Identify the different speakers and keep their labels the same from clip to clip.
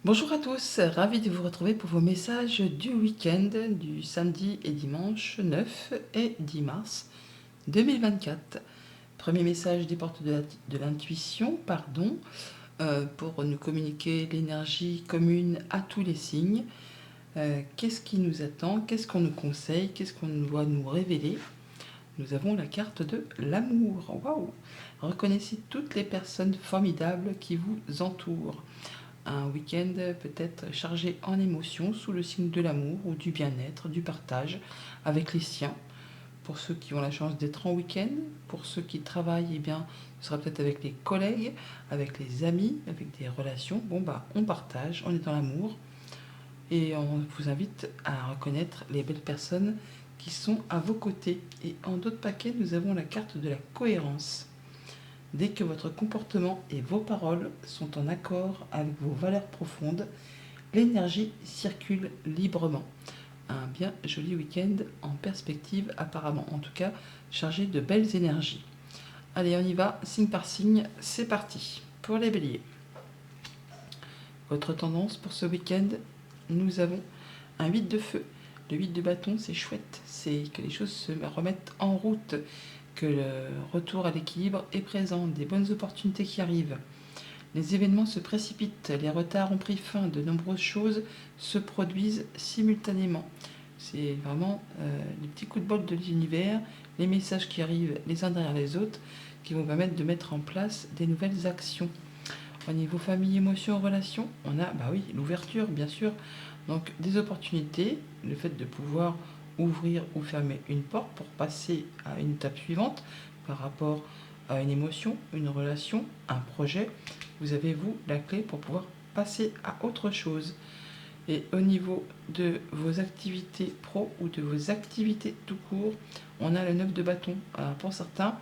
Speaker 1: Bonjour à tous, ravi de vous retrouver pour vos messages du week-end du samedi et dimanche 9 et 10 mars 2024. Premier message des portes de l'intuition, pour nous communiquer l'énergie commune à tous les signes. Qu'est-ce qui nous attend? Qu'est-ce qu'on nous conseille? Qu'est-ce qu'on doit nous révéler? Nous avons la carte de l'amour. Waouh! Reconnaissez toutes les personnes formidables qui vous entourent. Un week-end peut-être chargé en émotions sous le signe de l'amour ou du bien-être, du partage avec les siens. Pour ceux qui ont la chance d'être en week-end, pour ceux qui travaillent, eh bien, ce sera peut-être avec les collègues, avec les amis, avec des relations. On partage, on est dans l'amour et on vous invite à reconnaître les belles personnes qui sont à vos côtés. Et en d'autres paquets, nous avons la carte de la cohérence. Dès que votre comportement et vos paroles sont en accord avec vos valeurs profondes, l'énergie circule librement. Un bien joli week-end en perspective apparemment, en tout cas chargé de belles énergies. Allez, on y va, signe par signe, c'est parti. Pour les béliers, votre tendance pour ce week-end, nous avons un 8 de feu. Le 8 de bâton, c'est chouette, c'est que les choses se remettent en route, que le retour à l'équilibre est présent, des bonnes opportunités qui arrivent. Les événements se précipitent, les retards ont pris fin, de nombreuses choses se produisent simultanément. C'est vraiment les petits coups de bol de l'univers, les messages qui arrivent les uns derrière les autres, qui vont permettre de mettre en place des nouvelles actions. Au niveau famille, émotions, relations, on a l'ouverture, bien sûr. Donc des opportunités, le fait de pouvoir ouvrir ou fermer une porte pour passer à une étape suivante par rapport à une émotion, une relation, un projet. Vous avez, vous, la clé pour pouvoir passer à autre chose. Et au niveau de vos activités pro ou de vos activités tout court, on a le 9 de bâton. Alors pour certains,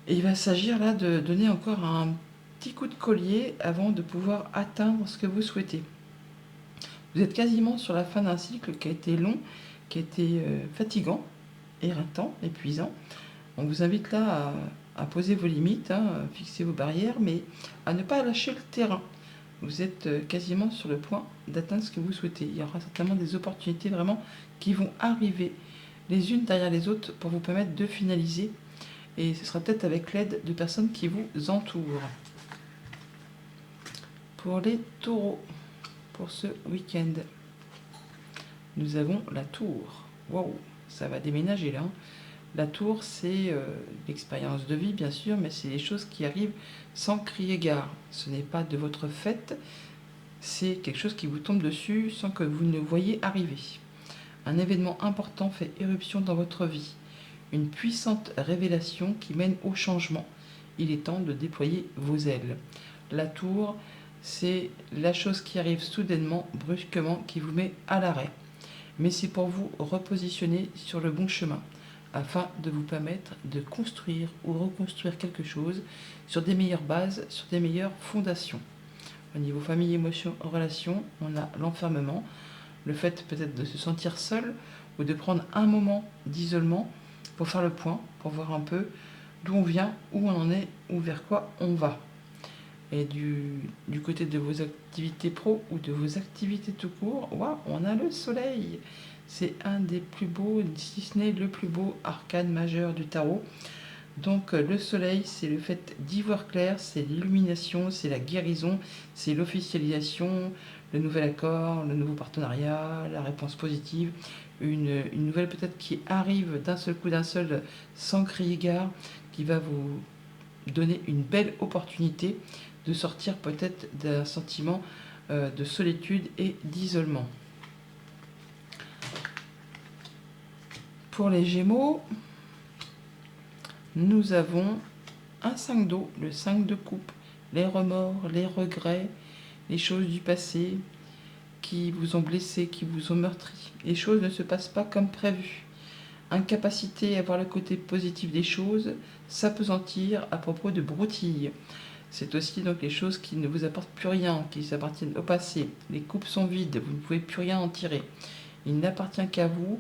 Speaker 1: il va s'agir là de donner encore un petit coup de collier avant de pouvoir atteindre ce que vous souhaitez. Vous êtes quasiment sur la fin d'un cycle qui a été long, qui a été fatigant, éreintant, épuisant. On vous invite là à poser vos limites, à fixer vos barrières, mais à ne pas lâcher le terrain. Vous êtes quasiment sur le point d'atteindre ce que vous souhaitez. Il y aura certainement des opportunités vraiment qui vont arriver les unes derrière les autres pour vous permettre de finaliser. Et ce sera peut-être avec l'aide de personnes qui vous entourent. Pour les taureaux, pour ce week-end, nous avons la tour. Waouh, ça va déménager là. La tour, c'est l'expérience de vie, bien sûr, mais c'est les choses qui arrivent sans crier gare. Ce n'est pas de votre fait, c'est quelque chose qui vous tombe dessus sans que vous ne le voyez arriver. Un événement important fait éruption dans votre vie. Une puissante révélation qui mène au changement. Il est temps de déployer vos ailes. La tour, c'est la chose qui arrive soudainement, brusquement, qui vous met à l'arrêt. Mais c'est pour vous repositionner sur le bon chemin, afin de vous permettre de construire ou reconstruire quelque chose sur des meilleures bases, sur des meilleures fondations. Au niveau famille, émotion, relation, on a l'enfermement, le fait peut-être de se sentir seul ou de prendre un moment d'isolement pour faire le point, pour voir un peu d'où on vient, où on en est, ou vers quoi on va. Et du côté de vos activités pro ou de vos activités tout court, on a le soleil. C'est un des plus beaux, si ce n'est le plus beau arcane majeur du tarot. Donc le soleil, c'est le fait d'y voir clair, c'est l'illumination, c'est la guérison, c'est l'officialisation, le nouvel accord, le nouveau partenariat, la réponse positive, une nouvelle peut-être qui arrive d'un seul coup, d'un seul, sans crier gare, qui va vous donner une belle opportunité de sortir peut-être d'un sentiment de solitude et d'isolement. Pour les Gémeaux, nous avons un 5 d'eau, le 5 de coupe, les remords, les regrets, les choses du passé qui vous ont blessé, qui vous ont meurtri. Les choses ne se passent pas comme prévu. Incapacité à voir le côté positif des choses, s'apesantir à propos de broutilles. C'est aussi donc les choses qui ne vous apportent plus rien, qui appartiennent au passé. Les coupes sont vides, vous ne pouvez plus rien en tirer. Il n'appartient qu'à vous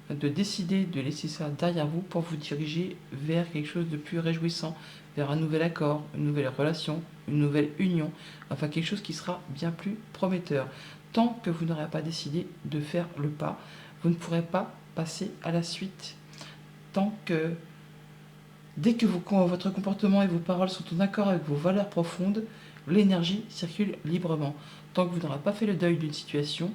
Speaker 1: de décider de laisser ça derrière vous pour vous diriger vers quelque chose de plus réjouissant, vers un nouvel accord, une nouvelle relation, une nouvelle union, enfin quelque chose qui sera bien plus prometteur. Tant que vous n'aurez pas décidé de faire le pas, vous ne pourrez pas passer à la suite. Tant que, dès que votre comportement et vos paroles sont en accord avec vos valeurs profondes, l'énergie circule librement. Tant que vous n'aurez pas fait le deuil d'une situation,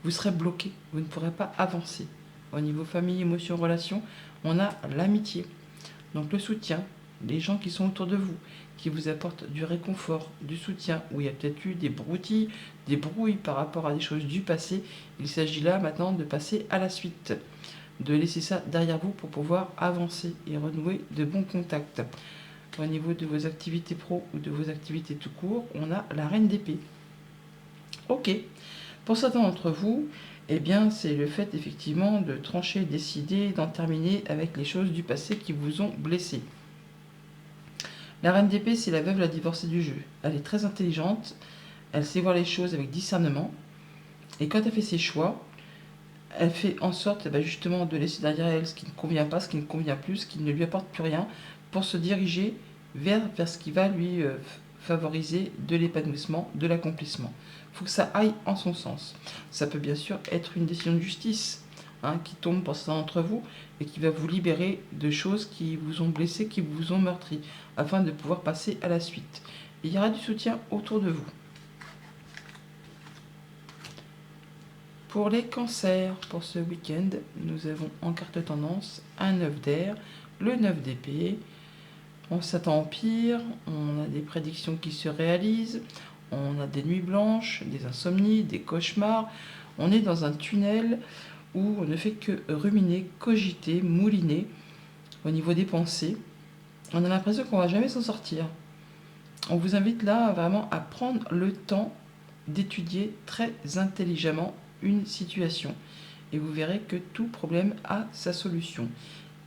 Speaker 1: vous serez bloqué, vous ne pourrez pas avancer. Au niveau famille, émotion, relation, on a l'amitié. Donc le soutien, les gens qui sont autour de vous, qui vous apportent du réconfort, du soutien, où il y a peut-être eu des broutilles, des brouilles par rapport à des choses du passé. Il s'agit là maintenant de passer à la suite, de laisser ça derrière vous pour pouvoir avancer et renouer de bons contacts. Au niveau de vos activités pro ou de vos activités tout court, on a la reine d'épée. Ok, pour certains d'entre vous, eh bien, c'est le fait effectivement de trancher, décider, d'en terminer avec les choses du passé qui vous ont blessé. La reine d'épée, c'est la veuve, la divorcée du jeu. Elle est très intelligente, elle sait voir les choses avec discernement, et quand elle fait ses choix, elle fait en sorte justement de laisser derrière elle ce qui ne convient pas, ce qui ne convient plus, ce qui ne lui apporte plus rien, pour se diriger vers ce qui va lui favoriser de l'épanouissement, de l'accomplissement. Il faut que ça aille en son sens. Ça peut bien sûr être une décision de justice qui tombe pour certains d'entre vous et qui va vous libérer de choses qui vous ont blessé, qui vous ont meurtri, afin de pouvoir passer à la suite. Et il y aura du soutien autour de vous. Pour les cancers, pour ce week-end, nous avons en carte tendance un 9 d'air, le 9 d'épée. On s'attend au pire, on a des prédictions qui se réalisent, on a des nuits blanches, des insomnies, des cauchemars. On est dans un tunnel où on ne fait que ruminer, cogiter, mouliner au niveau des pensées. On a l'impression qu'on ne va jamais s'en sortir. On vous invite là vraiment à prendre le temps d'étudier très intelligemment une situation. Et vous verrez que tout problème a sa solution.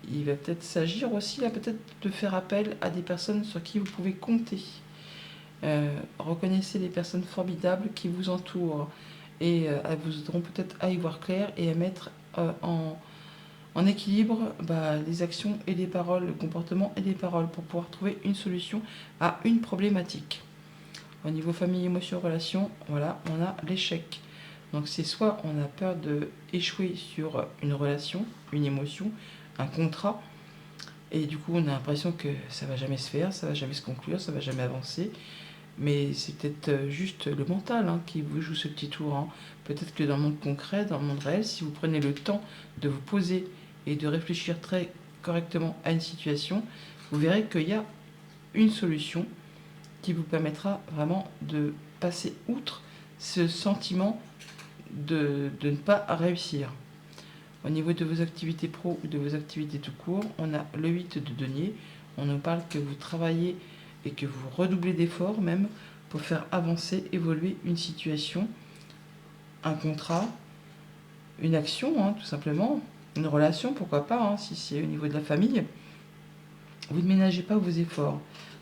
Speaker 1: Il va peut-être s'agir aussi peut-être de faire appel à des personnes sur qui vous pouvez compter. Reconnaissez les personnes formidables qui vous entourent et elles vous aideront peut-être à y voir clair et à mettre en équilibre les actions et les paroles, le comportement et les paroles pour pouvoir trouver une solution à une problématique. Au niveau famille, émotion, relation, voilà, on a l'échec. Donc c'est soit on a peur d'échouer sur une relation, une émotion, un contrat, et du coup on a l'impression que ça va jamais se faire, ça va jamais se conclure, ça va jamais avancer. Mais c'est peut-être juste le mental qui vous joue ce petit tour. Peut-être que dans le monde concret, dans le monde réel, si vous prenez le temps de vous poser et de réfléchir très correctement à une situation, vous verrez qu'il y a une solution qui vous permettra vraiment de passer outre ce sentiment de ne pas réussir. Au niveau de vos activités pro ou de vos activités tout court, on a le 8 de denier. On nous parle que vous travaillez et que vous redoublez d'efforts même pour faire avancer, évoluer une situation, un contrat, une action, tout simplement, une relation, pourquoi pas, si c'est au niveau de la famille. Vous ne ménagez pas vos efforts.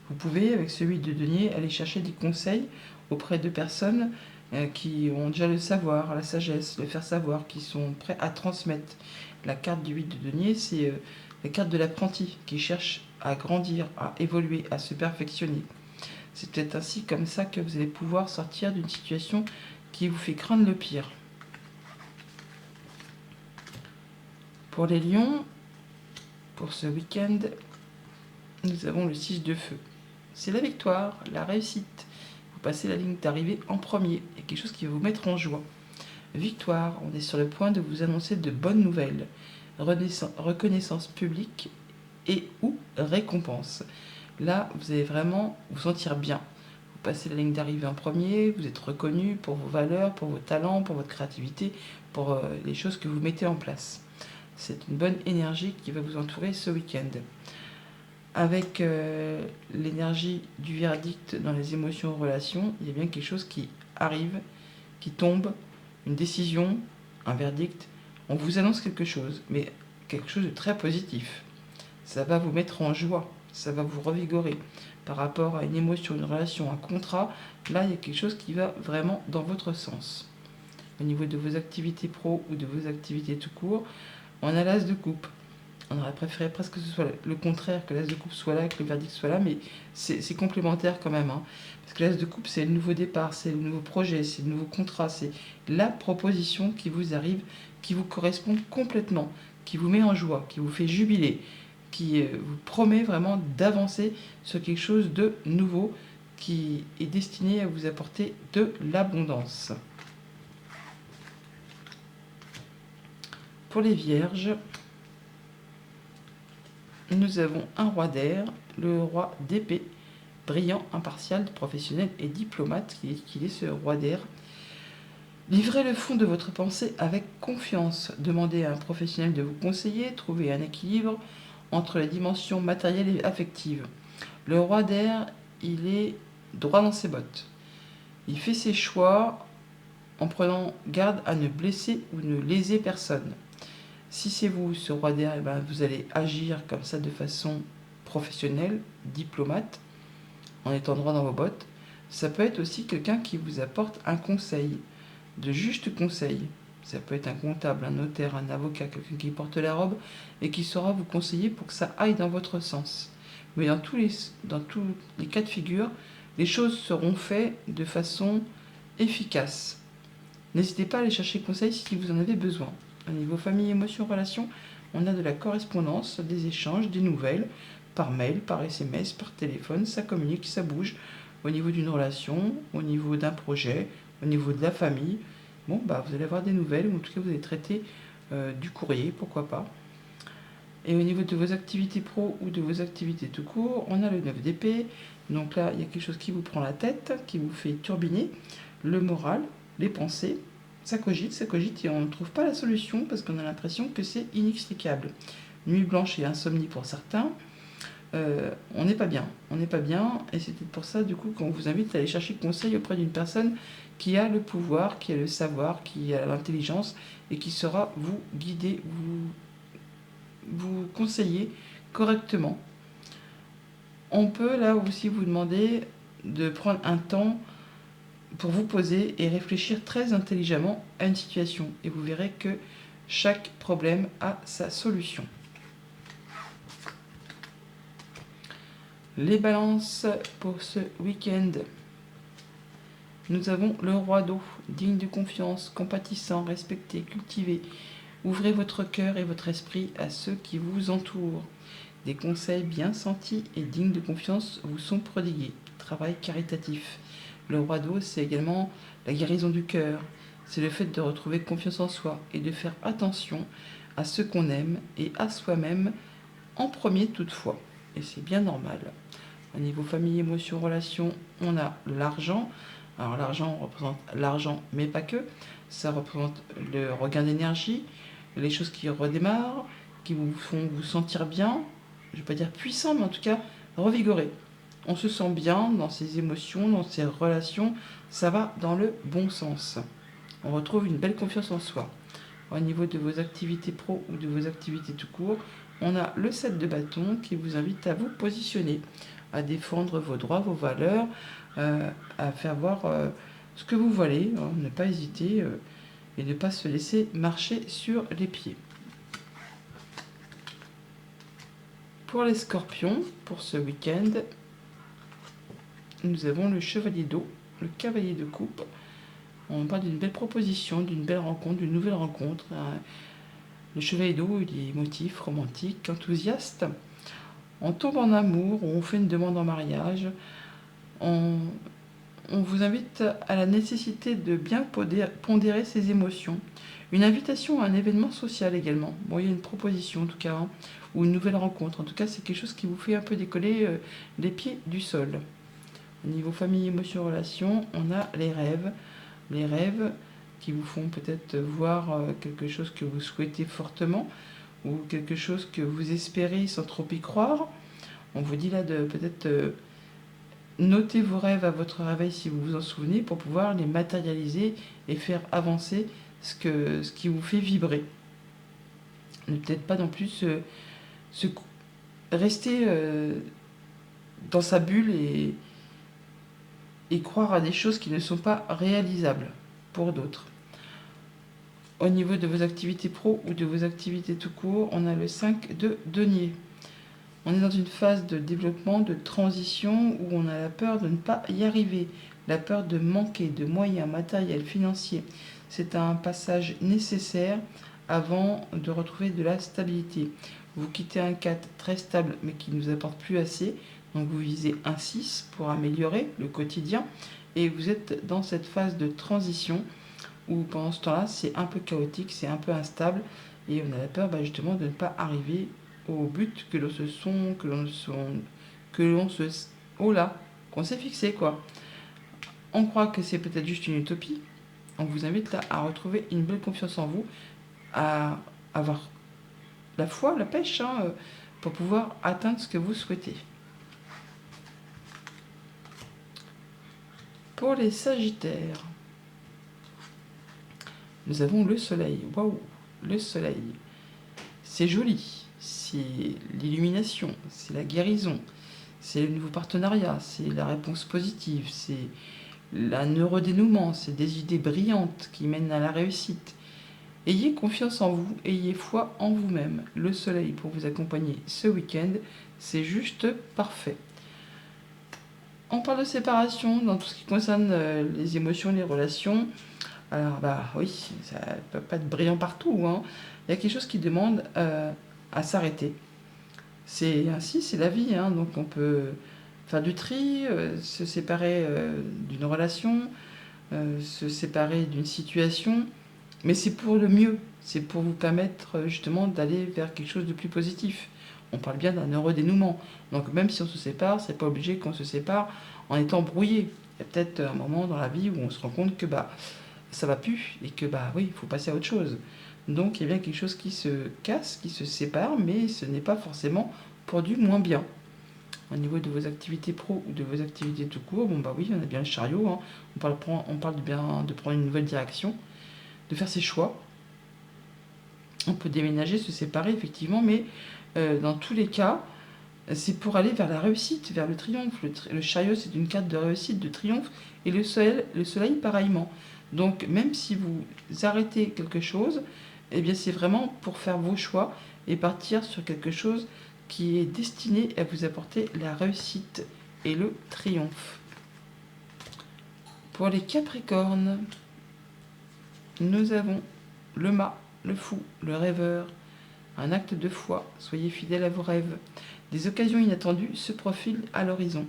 Speaker 1: Vous pouvez, avec ce 8 de denier, aller chercher des conseils auprès de personnes qui ont déjà le savoir, la sagesse, le faire savoir, qui sont prêts à transmettre. La carte du 8 de denier, c'est la carte de l'apprenti qui cherche à grandir, à évoluer, à se perfectionner. C'est peut-être ainsi comme ça que vous allez pouvoir sortir d'une situation qui vous fait craindre le pire. Pour les lions, pour ce week-end, nous avons le 6 de feu. C'est la victoire, la réussite. Vous passez la ligne d'arrivée en premier. Il y a quelque chose qui va vous mettre en joie. Victoire, on est sur le point de vous annoncer de bonnes nouvelles. Reconnaissance publique et ou récompense. Là, vous allez vraiment vous sentir bien. Vous passez la ligne d'arrivée en premier, vous êtes reconnu pour vos valeurs, pour vos talents, pour votre créativité, pour les choses que vous mettez en place. C'est une bonne énergie qui va vous entourer ce week-end. Avec l'énergie du verdict dans les émotions en relation, il y a bien quelque chose qui arrive, qui tombe, une décision, un verdict. On vous annonce quelque chose, mais quelque chose de très positif. Ça va vous mettre en joie, ça va vous revigorer par rapport à une émotion, une relation, un contrat. Là, il y a quelque chose qui va vraiment dans votre sens. Au niveau de vos activités pro ou de vos activités tout court, On a l'as de coupe. On aurait préféré presque que ce soit le contraire, que l'as de coupe soit là, que le verdict soit là, mais c'est complémentaire quand même. Hein. Parce que l'as de coupe, c'est le nouveau départ, c'est le nouveau projet, c'est le nouveau contrat, c'est la proposition qui vous arrive, qui vous correspond complètement, qui vous met en joie, qui vous fait jubiler, qui vous promet vraiment d'avancer sur quelque chose de nouveau qui est destiné à vous apporter de l'abondance. Pour les vierges, nous avons un roi d'air, le roi d'épée, brillant, impartial, professionnel et diplomate, qu'il est ce roi d'air. Livrez le fond de votre pensée avec confiance. Demandez à un professionnel de vous conseiller, trouvez un équilibre entre les dimensions matérielles et affectives. Le roi d'air, il est droit dans ses bottes. Il fait ses choix en prenant garde à ne blesser ou ne léser personne. Si c'est vous, ce roi d'air, eh ben, vous allez agir comme ça de façon professionnelle, diplomate, en étant droit dans vos bottes. Ça peut être aussi quelqu'un qui vous apporte un conseil, de juste conseil. Ça peut être un comptable, un notaire, un avocat, quelqu'un qui porte la robe et qui saura vous conseiller pour que ça aille dans votre sens. Mais dans tous les cas de figure, les choses seront faites de façon efficace. N'hésitez pas à aller chercher conseil si vous en avez besoin. Au niveau famille, émotions, relations, on a de la correspondance, des échanges, des nouvelles, par mail, par SMS, par téléphone, ça communique, ça bouge. Au niveau d'une relation, au niveau d'un projet, au niveau de la famille, bon, vous allez avoir des nouvelles, ou en tout cas vous allez traiter du courrier, pourquoi pas. Et au niveau de vos activités pro ou de vos activités tout court, on a le 9 d'épée. Donc là, il y a quelque chose qui vous prend la tête, qui vous fait turbiner, le moral, les pensées. Ça cogite et on ne trouve pas la solution parce qu'on a l'impression que c'est inextricable. Nuit blanche et insomnie pour certains. On n'est pas bien. Et c'est peut-être pour ça, du coup, qu'on vous invite à aller chercher conseil auprès d'une personne qui a le pouvoir, qui a le savoir, qui a l'intelligence et qui saura vous guider, vous conseiller correctement. On peut là aussi vous demander de prendre un temps pour vous poser et réfléchir très intelligemment à une situation. Et vous verrez que chaque problème a sa solution. Les balances pour ce week-end. Nous avons le roi d'eau, digne de confiance, compatissant, respecté, cultivé. Ouvrez votre cœur et votre esprit à ceux qui vous entourent. Des conseils bien sentis et dignes de confiance vous sont prodigués. Travail caritatif. Le roi d'eau, c'est également la guérison du cœur. C'est le fait de retrouver confiance en soi et de faire attention à ceux qu'on aime et à soi-même en premier toutefois. Et c'est bien normal. Au niveau famille, émotions, relations, on a l'argent. Alors l'argent représente l'argent, mais pas que. Ça représente le regain d'énergie, les choses qui redémarrent, qui vous font vous sentir bien. Je ne vais pas dire puissant, mais en tout cas revigoré. On se sent bien dans ses émotions, dans ses relations. Ça va dans le bon sens. On retrouve une belle confiance en soi. Au niveau de vos activités pro ou de vos activités tout court, on a le 7 de bâton qui vous invite à vous positionner, à défendre vos droits, vos valeurs, à faire voir ce que vous valez, hein, ne pas hésiter et ne pas se laisser marcher sur les pieds. Pour les scorpions, pour ce week-end, nous avons le chevalier d'eau, le cavalier de coupe. On parle d'une belle proposition, d'une belle rencontre, d'une nouvelle rencontre. Le chevalier d'eau, il est émotif, romantique, enthousiaste. On tombe en amour, on fait une demande en mariage. On vous invite à la nécessité de bien pondérer ses émotions. Une invitation à un événement social également. Bon, il y a une proposition en tout cas, hein, ou une nouvelle rencontre. En tout cas, c'est quelque chose qui vous fait un peu décoller les pieds du sol. Au niveau famille, émotions, relations, on a les rêves. Les rêves qui vous font peut-être voir quelque chose que vous souhaitez fortement ou quelque chose que vous espérez sans trop y croire. On vous dit là de peut-être noter vos rêves à votre réveil si vous vous en souvenez pour pouvoir les matérialiser et faire avancer ce qui vous fait vibrer. Ne peut-être pas non plus rester dans sa bulle et croire à des choses qui ne sont pas réalisables pour d'autres. Au niveau de vos activités pro ou de vos activités tout court, on a le 5 de denier. On est dans une phase de développement, de transition où on a la peur de ne pas y arriver, la peur de manquer de moyens matériels, financiers. C'est un passage nécessaire avant de retrouver de la stabilité. Vous quittez un 4 très stable mais qui ne vous apporte plus assez, donc vous visez un 6 pour améliorer le quotidien et vous êtes dans cette phase de transition où pendant ce temps-là c'est un peu chaotique, c'est un peu instable et on a la peur justement de ne pas arriver au but que l'on se, oh là, qu'on s'est fixé quoi. On croit que c'est peut-être juste une utopie. On vous invite là à retrouver une belle confiance en vous, à avoir la foi, la pêche, pour pouvoir atteindre ce que vous souhaitez. Pour les Sagittaires, nous avons le soleil. Waouh, le soleil. C'est joli, c'est l'illumination, c'est la guérison, c'est le nouveau partenariat, c'est la réponse positive, c'est un neurodénouement, c'est des idées brillantes qui mènent à la réussite. Ayez confiance en vous, ayez foi en vous-même. Le soleil pour vous accompagner ce week-end, c'est juste parfait. On parle de séparation dans tout ce qui concerne les émotions, les relations. Alors oui, ça ne peut pas être brillant partout. Il y a quelque chose qui demande à s'arrêter. C'est ainsi, c'est la vie. Donc on peut faire du tri, se séparer d'une relation, se séparer d'une situation. Mais c'est pour le mieux. C'est pour vous permettre justement d'aller vers quelque chose de plus positif. On parle bien d'un heureux dénouement. Donc même si on se sépare, c'est pas obligé qu'on se sépare en étant brouillé. Il y a peut-être un moment dans la vie où on se rend compte que ça va plus et que oui, il faut passer à autre chose. Donc il y a bien quelque chose qui se casse, qui se sépare, mais ce n'est pas forcément pour du moins bien. Au niveau de vos activités pro ou de vos activités tout court, oui, on a bien le chariot. On parle bien de prendre une nouvelle direction, de faire ses choix. On peut déménager, se séparer effectivement, mais dans tous les cas, c'est pour aller vers la réussite, vers le triomphe. Le chariot, c'est une carte de réussite, de triomphe, et le soleil pareillement. Donc même si vous arrêtez quelque chose, eh bien c'est vraiment pour faire vos choix et partir sur quelque chose qui est destiné à vous apporter la réussite et le triomphe. Pour les Capricornes, nous avons le mât, le fou, le rêveur, un acte de foi, soyez fidèles à vos rêves. Des occasions inattendues se profilent à l'horizon.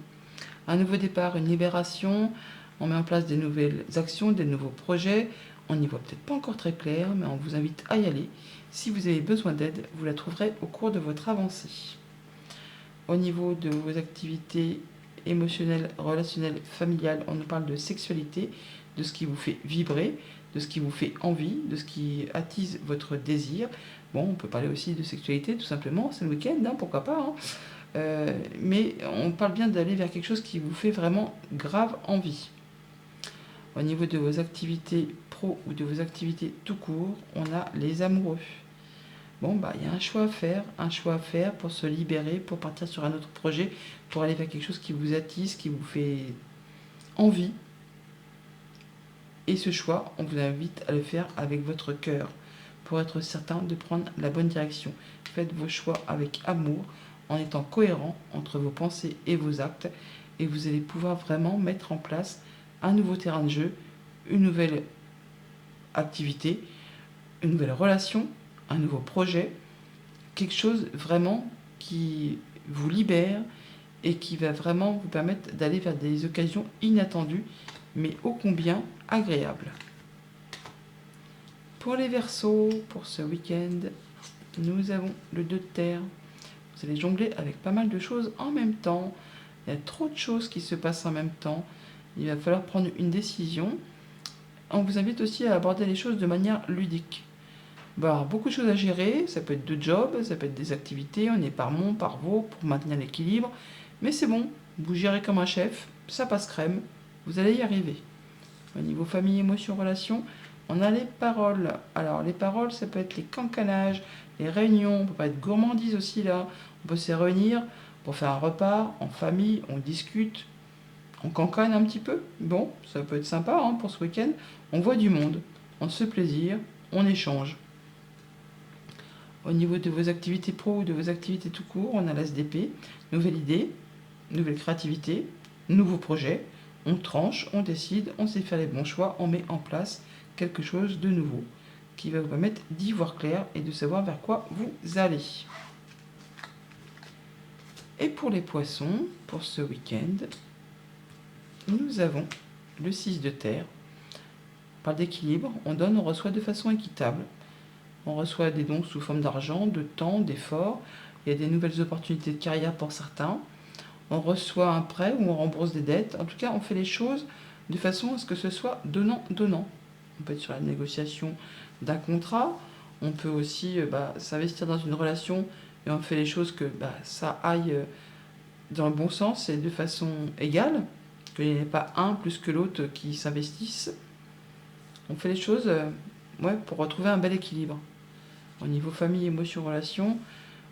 Speaker 1: Un nouveau départ, une libération, on met en place des nouvelles actions, des nouveaux projets. On n'y voit peut-être pas encore très clair, mais on vous invite à y aller. Si vous avez besoin d'aide, vous la trouverez au cours de votre avancée. Au niveau de vos activités émotionnelles, relationnelles, familiales, on nous parle de sexualité, de ce qui vous fait vibrer, de ce qui vous fait envie, de ce qui attise votre désir. On peut parler aussi de sexualité, tout simplement, c'est le week-end, pourquoi pas. Mais on parle bien d'aller vers quelque chose qui vous fait vraiment grave envie. Au niveau de vos activités pro ou de vos activités tout court, on a les amoureux. Il y a un choix à faire pour se libérer, pour partir sur un autre projet, pour aller vers quelque chose qui vous attise, qui vous fait envie. Et ce choix, on vous invite à le faire avec votre cœur, pour être certain de prendre la bonne direction. Faites vos choix avec amour, en étant cohérent entre vos pensées et vos actes, et vous allez pouvoir vraiment mettre en place un nouveau terrain de jeu, une nouvelle activité, une nouvelle relation, un nouveau projet, quelque chose vraiment qui vous libère et qui va vraiment vous permettre d'aller vers des occasions inattendues, mais ô combien agréables. Pour les Verseaux, pour ce week-end, nous avons le 2 de terre. Vous allez jongler avec pas mal de choses en même temps. Il y a trop de choses qui se passent en même temps. Il va falloir prendre une décision. On vous invite aussi à aborder les choses de manière ludique. Il va y avoir beaucoup de choses à gérer. Ça peut être de jobs, ça peut être des activités. On est par mon, par vos, pour maintenir l'équilibre. Mais c'est bon, vous gérez comme un chef. Ça passe crème. Vous allez y arriver. Au niveau famille, émotion, relation, on a les paroles. Alors les paroles, ça peut être les cancanages, les réunions. On peut pas être gourmandise aussi là. On peut se réunir pour faire un repas en famille. On discute. On cancane un petit peu. Ça peut être sympa pour ce week-end. On voit du monde. On se fait plaisir. on échange. Au niveau de vos activités pro ou de vos activités tout court, on a l'ASDP, nouvelle idée, nouvelle créativité, nouveau projet. On tranche, on décide, on sait faire les bons choix, on met en place quelque chose de nouveau qui va vous permettre d'y voir clair et de savoir vers quoi vous allez. Et pour les poissons, pour ce week-end, nous avons le 6 de terre. On parle d'équilibre, on donne, on reçoit de façon équitable. On reçoit des dons sous forme d'argent, de temps, d'efforts. Il y a des nouvelles opportunités de carrière pour certains. On reçoit un prêt ou on rembourse des dettes. En tout cas, on fait les choses de façon à ce que ce soit donnant-donnant. On peut être sur la négociation d'un contrat. On peut aussi s'investir dans une relation et on fait les choses que ça aille dans le bon sens et de façon égale, qu'il n'y ait pas un plus que l'autre qui s'investissent. On fait les choses pour retrouver un bel équilibre. Au niveau famille, émotion, relation,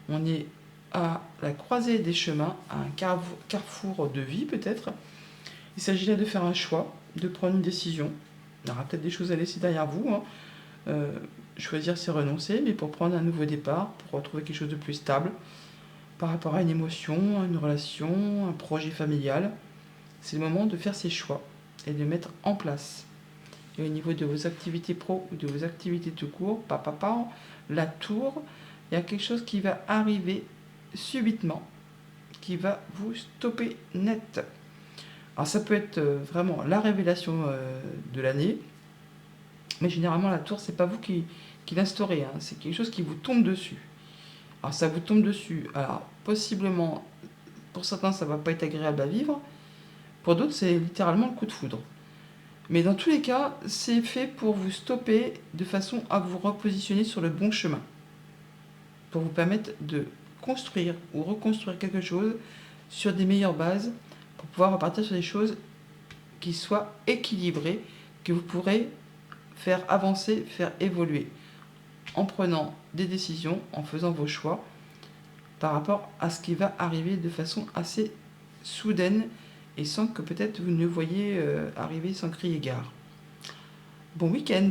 Speaker 1: on est à la croisée des chemins, à un carrefour de vie peut-être. Il s'agit là de faire un choix, de prendre une décision. Il y aura peut-être des choses à laisser derrière vous. Choisir, c'est renoncer, mais pour prendre un nouveau départ, pour retrouver quelque chose de plus stable par rapport à une émotion, à une relation, un projet familial. C'est le moment de faire ses choix et de mettre en place. Et au niveau de vos activités pro ou de vos activités tout court, la tour, il y a quelque chose qui va arriver subitement, qui va vous stopper net. Alors ça peut être vraiment la révélation de l'année, mais généralement la tour, c'est pas vous qui l'instaurez, hein, c'est quelque chose qui vous tombe dessus. Alors ça vous tombe dessus, alors possiblement, pour certains ça va pas être agréable à vivre, pour d'autres c'est littéralement le coup de foudre. Mais dans tous les cas, c'est fait pour vous stopper de façon à vous repositionner sur le bon chemin. Pour vous permettre de construire ou reconstruire quelque chose sur des meilleures bases, pour pouvoir repartir sur des choses qui soient équilibrées, que vous pourrez faire avancer, faire évoluer, en prenant des décisions, en faisant vos choix, par rapport à ce qui va arriver de façon assez soudaine, et sans que peut-être vous ne voyez arriver sans crier gare. Bon week-end!